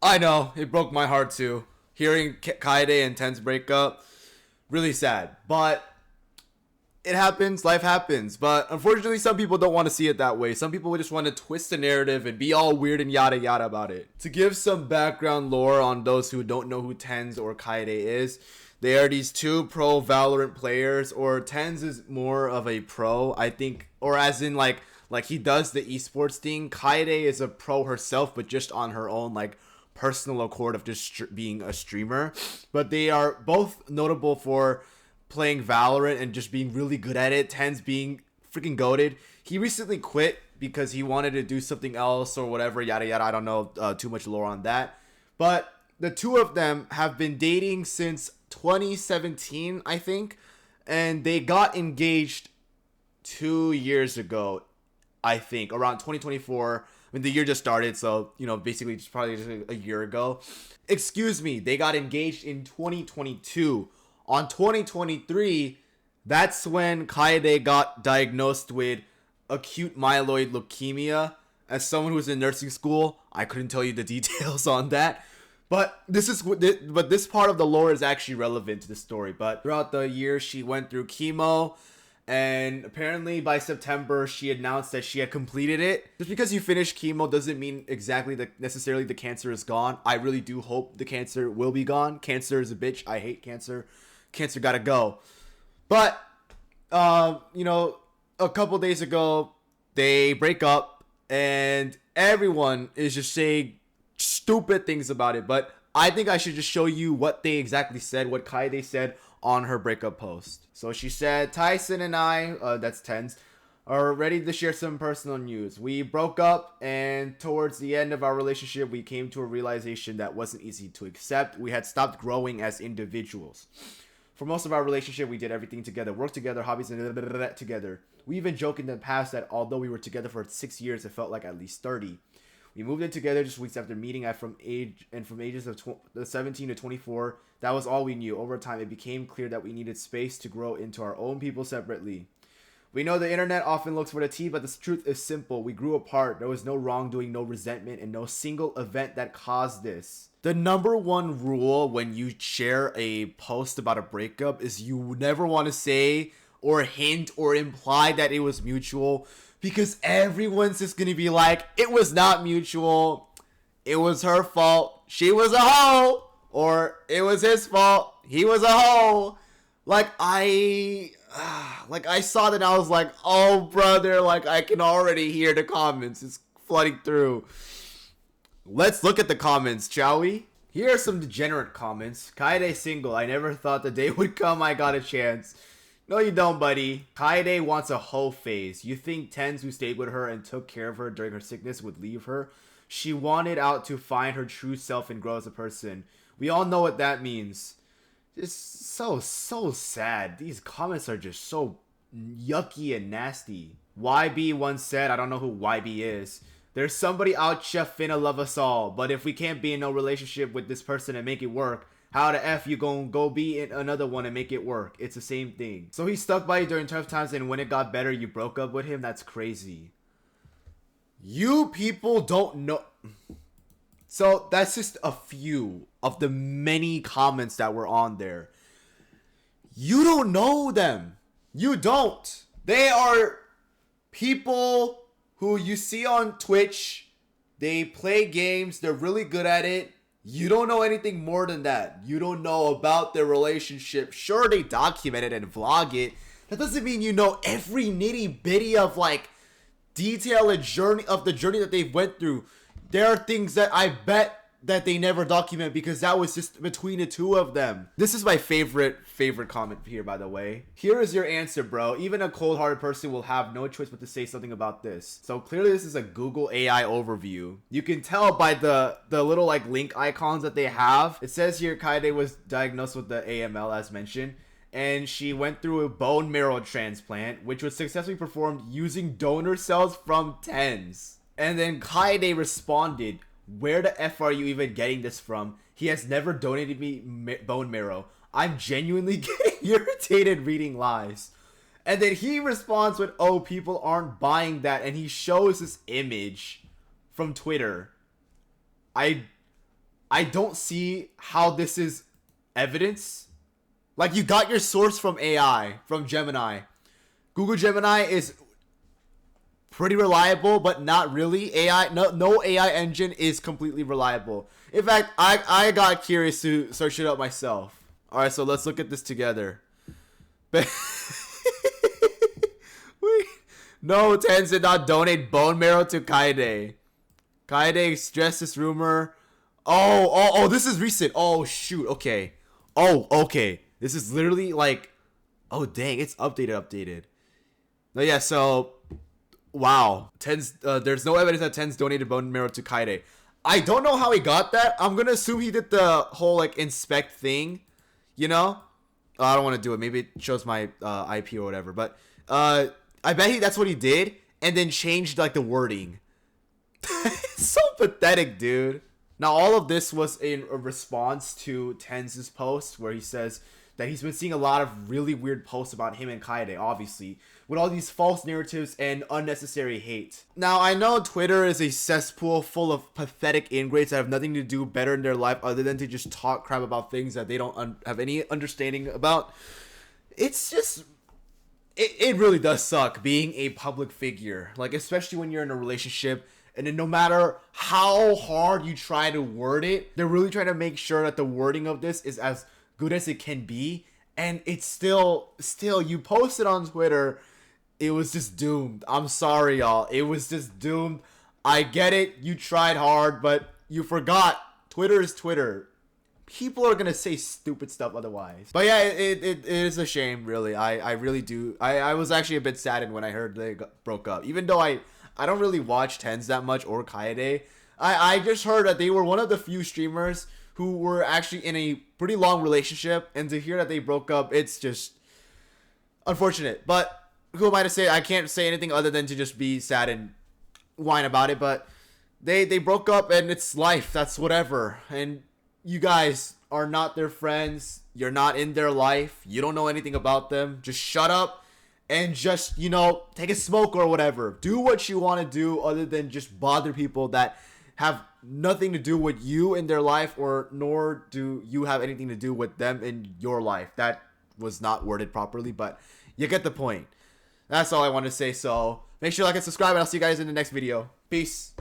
I know, it broke my heart too. Hearing kyedae and tenz breakup, really sad. But it happens, life happens. But unfortunately, some people don't want to see it that way. Some people just want to twist the narrative and be all weird and yada yada about it. To give some background lore on those who don't know who tenz or kyedae is, they are these two pro Valorant players, or tenz is more of a pro, I think, or as in like he does the esports thing. Kyedae is a pro herself, but just on her own like personal accord of just being a streamer. But they are both notable for playing Valorant and just being really good at it. tenz being freaking goated. He recently quit because he wanted to do something else or whatever, yada yada. I don't know too much lore on that. But the two of them have been dating since 2017, I think. And they got engaged 2 years ago, I think, around 2024. I mean, the year just started, so, basically just probably just a year ago. Excuse me, they got engaged in 2022. On 2023, that's when kyedae got diagnosed with acute myeloid leukemia. As someone who's in nursing school, I couldn't tell you the details on that. But this part of the lore is actually relevant to the story. But throughout the year, she went through chemo, and apparently by September, she announced that she had completed it. Just because you finish chemo doesn't mean exactly that necessarily the cancer is gone. I really do hope the cancer will be gone. Cancer is a bitch. I hate cancer. Cancer gotta go. But, a couple days ago, they break up, and everyone is just saying stupid things about it. But I think I should just show you what they exactly said, what kyedae said on her breakup post. So she said, Tyson and I, that's tenz, are ready to share some personal news. We broke up, and towards the end of our relationship, we came to a realization that wasn't easy to accept. We had stopped growing as individuals. For most of our relationship, we did everything together, work together, hobbies, and together. We even joked in the past that although we were together for 6 years, it felt like at least 30. We moved in together just weeks after meeting from ages of 17 to 24. That was all we knew. Over time, it became clear that we needed space to grow into our own people separately. We know the internet often looks for the tea, but the truth is simple. We grew apart. There was no wrongdoing, no resentment, and no single event that caused this. The number one rule when you share a post about a breakup is you never want to say or hint or imply that it was mutual, because everyone's just gonna be like, it was not mutual, it was her fault, she was a hoe, or it was his fault, he was a hoe. I saw that and I was like, oh brother, I can already hear the comments, it's flooding through. Let's look at the comments, shall we? Here are some degenerate comments. kyedae single, I never thought the day would come I got a chance. No, you don't, buddy. kyedae wants a hoe phase. You think tenz, who stayed with her and took care of her during her sickness, would leave her? She wanted out to find her true self and grow as a person. We all know what that means. It's so sad. These comments are just so yucky and nasty. YB once said, I don't know who YB is, there's somebody out here finna love us all, but if we can't be in no relationship with this person and make it work, how the F you gonna go be in another one and make it work? It's the same thing. So he stuck by you during tough times, and when it got better, you broke up with him? That's crazy. You people don't know. So that's just a few of the many comments that were on there. You don't know them. You don't. They are people who you see on Twitch. They play games. They're really good at it. You don't know anything more than that. You don't know about their relationship. Sure, they document it and vlog it. That doesn't mean you know every nitty bitty of detail and journey of the journey that they went through. There are things that I bet that they never document because that was just between the two of them. This is my favorite comment here, by the way. Here is your answer, bro. Even a cold-hearted person will have no choice but to say something about this. So clearly this is a Google AI overview. You can tell by the little link icons that they have. It says here kyedae was diagnosed with the AML as mentioned, and she went through a bone marrow transplant, which was successfully performed using donor cells from tenz. And then kyedae responded, where the F are you even getting this from? He has never donated me bone marrow. I'm genuinely getting irritated reading lies. And then he responds with, oh, people aren't buying that. And he shows this image from Twitter. I don't see how this is evidence. Like, you got your source from AI, from Gemini. Google Gemini is pretty reliable, but not really. No AI engine is completely reliable. In fact, I got curious to search it up myself. All right, so let's look at this together. Wait, no, Tenz did not donate bone marrow to kyedae. Kyedae stressed this rumor. Oh, this is recent. Oh, shoot. Okay. Oh, okay. This is literally like, oh, dang. It's updated. No, yeah, so, wow. Tenz, there's no evidence that Tenz donated bone marrow to kyedae. I don't know how he got that. I'm going to assume he did the whole, like, inspect thing, you know? I don't want to do it. Maybe it shows my IP or whatever. But I bet that's what he did and then changed, like, the wording. It's so pathetic, dude. Now, all of this was in a response to Tenz's post where he says that he's been seeing a lot of really weird posts about him and kyedae, obviously, with all these false narratives and unnecessary hate. Now, I know Twitter is a cesspool full of pathetic ingrates that have nothing to do better in their life other than to just talk crap about things that they don't have any understanding about. It's just... It really does suck being a public figure, like, especially when you're in a relationship. And then no matter how hard you try to word it, they're really trying to make sure that the wording of this is as good as it can be. And it's still, you posted on Twitter, it was just doomed. I'm sorry, y'all. It was just doomed. I get it. You tried hard, but you forgot. Twitter is Twitter. People are going to say stupid stuff otherwise. But yeah, it is a shame, really. I really do. I was actually a bit saddened when I heard they broke up. Even though I don't really watch Tenz that much or kyedae. I just heard that they were one of the few streamers who were actually in a pretty long relationship. And to hear that they broke up, it's just unfortunate. But who am I to say? I can't say anything other than to just be sad and whine about it. But they broke up and it's life. That's whatever. And you guys are not their friends. You're not in their life. You don't know anything about them. Just shut up. And just, you know, take a smoke or whatever. Do what you want to do other than just bother people that have nothing to do with you in their life, or nor do you have anything to do with them in your life. That was not worded properly, but you get the point. That's all I want to say. So make sure you like and subscribe, and I'll see you guys in the next video. Peace.